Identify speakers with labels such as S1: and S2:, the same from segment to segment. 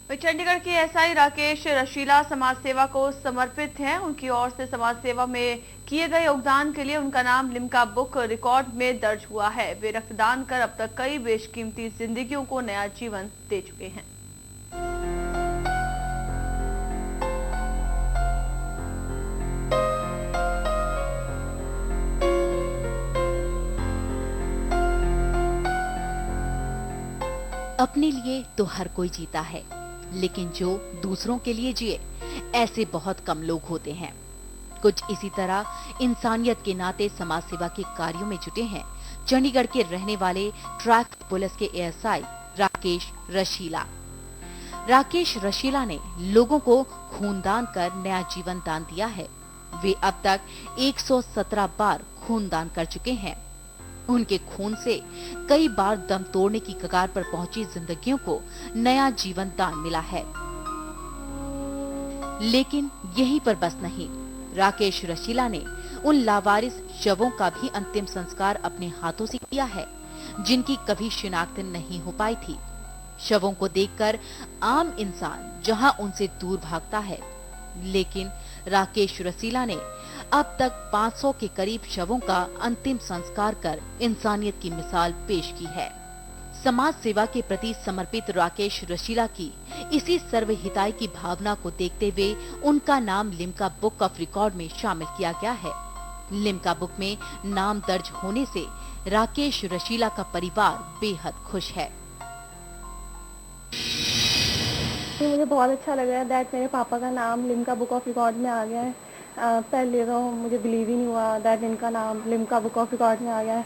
S1: वे चंडीगढ़ के एसआई राकेश रशीला समाज सेवा को समर्पित हैं। उनकी ओर से समाज सेवा में किए गए योगदान के लिए उनका नाम लिम्का बुक रिकॉर्ड में दर्ज हुआ है। वे रक्तदान कर अब तक कई बेशकीमती जिंदगियों को नया जीवन दे चुके हैं।
S2: अपने लिए तो हर कोई जीता है, लेकिन जो दूसरों के लिए जिए ऐसे बहुत कम लोग होते हैं। कुछ इसी तरह इंसानियत के नाते समाज सेवा के कार्यों में जुटे हैं चंडीगढ़ के रहने वाले ट्रैफिक पुलिस के एएसआई राकेश रशीला। राकेश रशीला ने लोगों को खूनदान कर नया जीवन दान दिया है। वे अब तक 117 बार खूनदान कर चुके हैं। उनके खून से कई बार दम तोड़ने की कगार पर पहुंची जिंदगियों को नया जीवन दान मिला है। लेकिन यहीं पर बस नहीं, राकेश रशीला ने उन लावारिस शवों का भी अंतिम संस्कार अपने हाथों से किया है, जिनकी कभी शिनाख्त नहीं हो पाई थी। शवों को देखकर आम इंसान जहां उनसे दूर भागता है, लेकिन राकेश रशीला ने अब तक 500 के करीब शवों का अंतिम संस्कार कर इंसानियत की मिसाल पेश की है। समाज सेवा के प्रति समर्पित राकेश रशीला की इसी सर्वहिताई की भावना को देखते हुए उनका नाम लिम्का बुक ऑफ रिकॉर्ड में शामिल किया गया है। लिम्का बुक में नाम दर्ज होने से राकेश रशीला का परिवार बेहद खुश है।
S3: मुझे बहुत अच्छा लग रहा है दैट मेरे पापा का नाम लिम्का बुक ऑफ रिकॉर्ड में आ गया है। पहले तो मुझे बिलीव ही नहीं हुआ दैट इनका नाम लिम्का बुक ऑफ रिकॉर्ड में आ गया है,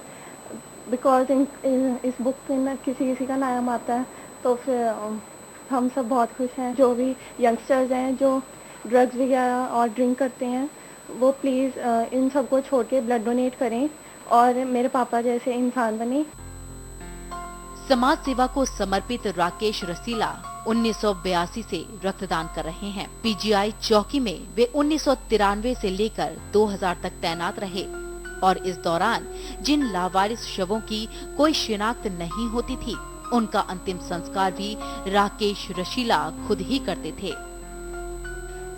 S3: बिकॉज इस बुक में किसी का नाम आता है तो फिर हम सब बहुत खुश हैं। जो भी यंगस्टर्स हैं जो ड्रग्स वगैरह और ड्रिंक करते हैं, वो प्लीज़ इन सबको छोड़ के ब्लड डोनेट करें और मेरे पापा जैसे इंसान बने।
S2: समाज सेवा को समर्पित राकेश रशीला 1982 से रक्तदान कर रहे हैं। पीजीआई चौकी में वे 1993 से लेकर 2000 तक तैनात रहे और इस दौरान जिन लावारिस शवों की कोई शिनाख्त नहीं होती थी, उनका अंतिम संस्कार भी राकेश रशीला खुद ही करते थे।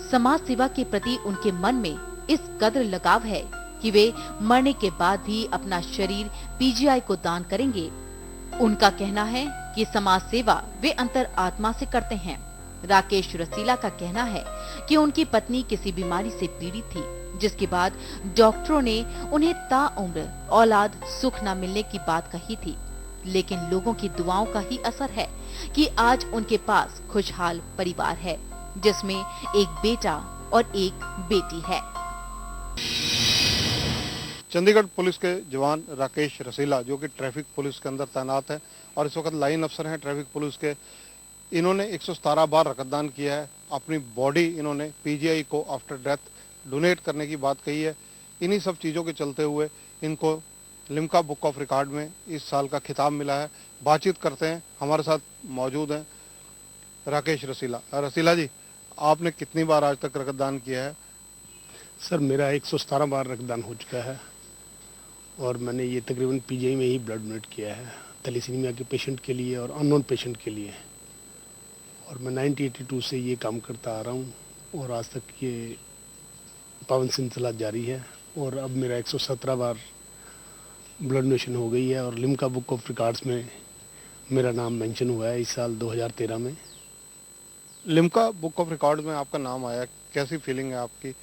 S2: समाज सेवा के प्रति उनके मन में इस कदर लगाव है कि वे मरने के बाद भी अपना शरीर पीजीआई को दान करेंगे। उनका कहना है कि समाज सेवा वे अंतर आत्मा से करते हैं। राकेश रशीला का कहना है कि उनकी पत्नी किसी बीमारी से पीड़ित थी, जिसके बाद डॉक्टरों ने उन्हें ताउम्र औलाद सुख न मिलने की बात कही थी, लेकिन लोगों की दुआओं का ही असर है कि आज उनके पास खुशहाल परिवार है, जिसमें एक बेटा और एक बेटी है।
S4: चंडीगढ़ पुलिस के जवान राकेश रशीला, जो कि ट्रैफिक पुलिस के अंदर तैनात है और इस वक्त लाइन अफसर हैं ट्रैफिक पुलिस के, इन्होंने 117 बार रक्तदान किया है। अपनी बॉडी इन्होंने पीजीआई को आफ्टर डेथ डोनेट करने की बात कही है। इन्हीं सब चीज़ों के चलते हुए इनको लिम्का बुक ऑफ रिकॉर्ड में इस साल का खिताब मिला है। बातचीत करते हैं, हमारे साथ मौजूद हैं राकेश रशीला। रशीला जी, आपने कितनी बार आज तक रक्तदान किया है?
S5: सर, मेरा 117 बार रक्तदान हो चुका है और मैंने ये तकरीबन पीजीआई में ही ब्लड डोनेट किया है, थैलेसीमिया के पेशेंट के लिए और अननोन पेशेंट के लिए। और मैं 1982 से ये काम करता आ रहा हूँ और आज तक ये पावन सिलसिला जारी है। और अब मेरा 117 बार ब्लड डोनेशन हो गई है और लिम्का बुक ऑफ रिकॉर्ड्स में मेरा नाम मेंशन हुआ है इस साल 2013 में।
S4: लिम्का बुक ऑफ रिकॉर्ड में आपका नाम आया, कैसी फीलिंग है आपकी?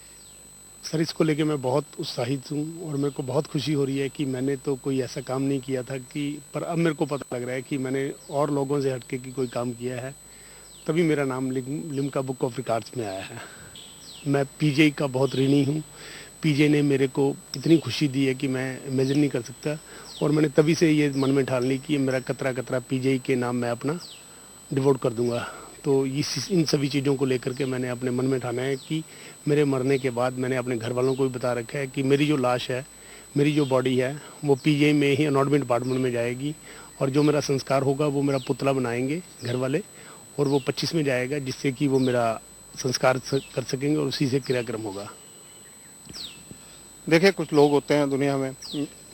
S5: सर, इसको लेके मैं बहुत उत्साहित हूँ और मेरे को बहुत खुशी हो रही है कि मैंने तो कोई ऐसा काम नहीं किया था पर अब मेरे को पता लग रहा है कि मैंने और लोगों से हटके की कोई काम किया है, तभी मेरा नाम लिम्का बुक ऑफ रिकॉर्ड्स में आया है। मैं पीजीआई का बहुत ऋणी हूँ। पीजीआई ने मेरे को इतनी खुशी दी है कि मैं इमेजिन नहीं कर सकता और मैंने तभी से ये मन में ठान ली कि मेरा कतरा कतरा पीजीआई के नाम मैं अपना डिवोट कर दूंगा। तो इन सभी चीज़ों को लेकर के मैंने अपने मन में ठाना है कि मेरे मरने के बाद मैंने अपने घर वालों को भी बता रखा है कि मेरी जो लाश है, मेरी जो बॉडी है, वो पीजीआई में ही अनॉर्डमेंट डिपार्टमेंट में जाएगी और जो मेरा संस्कार होगा वो मेरा पुतला बनाएंगे घर वाले और वो 25 में जाएगा, जिससे कि वो मेरा संस्कार कर सकेंगे और उसी से क्रियाक्रम होगा।
S4: देखिए, कुछ लोग होते हैं दुनिया में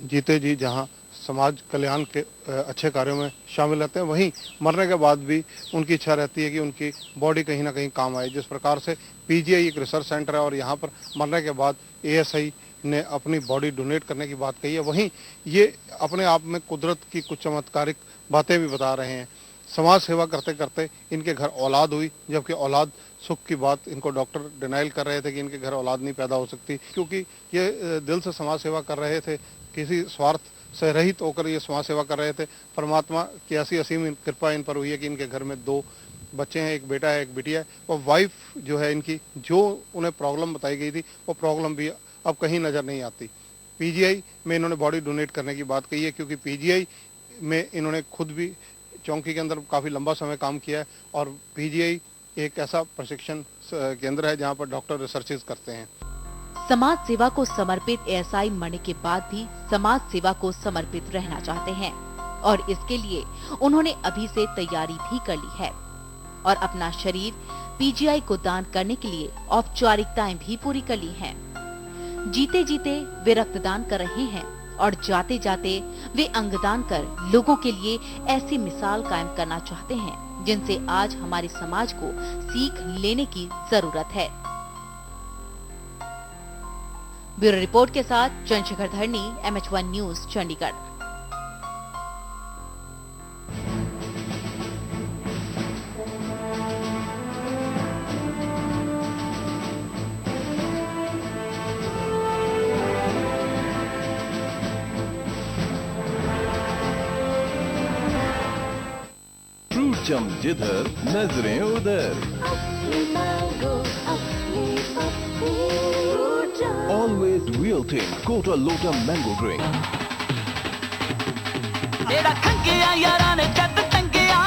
S4: जीते जी जहाँ समाज कल्याण के अच्छे कार्यों में शामिल रहते हैं। वहीं मरने के बाद भी उनकी इच्छा रहती है कि उनकी बॉडी कहीं ना कहीं काम आए। जिस प्रकार से पीजीआई एक रिसर्च सेंटर है और यहाँ पर मरने के बाद एएसआई ने अपनी बॉडी डोनेट करने की बात कही है, वहीं ये अपने आप में कुदरत की कुछ चमत्कारिक बातें भी बता रहे हैं। समाज सेवा करते करते इनके घर औलाद हुई, जबकि औलाद सुख की बात इनको डॉक्टर डिनाइल कर रहे थे कि इनके घर औलाद नहीं पैदा हो सकती, क्योंकि ये दिल से समाज सेवा कर रहे थे, किसी स्वार्थ से रहित होकर ये समाज सेवा कर रहे थे। परमात्मा की ऐसी असीम कृपा इन पर हुई है कि इनके घर में 2 बच्चे हैं, एक बेटा है एक बिटिया है। और वाइफ जो है इनकी, जो उन्हें प्रॉब्लम बताई गई थी वो प्रॉब्लम भी अब कहीं नज़र नहीं आती। पीजीआई में इन्होंने बॉडी डोनेट करने की बात कही है, क्योंकि पीजीआई में इन्होंने खुद भी चौकी के अंदर काफ़ी लंबा समय काम किया है और पीजीआई एक ऐसा प्रशिक्षण केंद्र है जहां पर डॉक्टर रिसर्चेज करते हैं।
S2: समाज सेवा को समर्पित एएसआई मरने के बाद भी समाज सेवा को समर्पित रहना चाहते हैं और इसके लिए उन्होंने अभी से तैयारी भी कर ली है और अपना शरीर पीजीआई को दान करने के लिए औपचारिकताएं भी पूरी कर ली हैं। जीते जीते वे रक्तदान कर रहे हैं और जाते जाते वे अंगदान कर लोगों के लिए ऐसी मिसाल कायम करना चाहते हैं जिनसे आज हमारे समाज को सीख लेने की जरूरत है। ब्यूरो रिपोर्ट के साथ चंद्रशेखर धरनी, MH1 न्यूज, चंडीगढ़।
S6: चम जिधर नजरें उधर, ऑलवेज रियल थिंग कोटा लोटा मैंगो ड्रिंक।
S7: जेड़ा खंगिया यारा ने जद टंगिया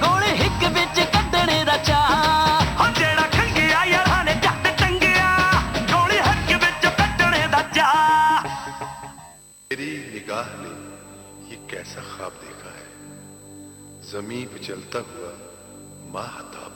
S7: गोले हिक विच कड्डणे दा चाह। जेड़ा खंगिया यारा ने जद टंगिया गोले हिक विच कड्डणे दा चाह।
S8: मेरी निगाह ने ये कैसा ख्वाब देखा है, ज़मीं पे चलता हुआ माहताब।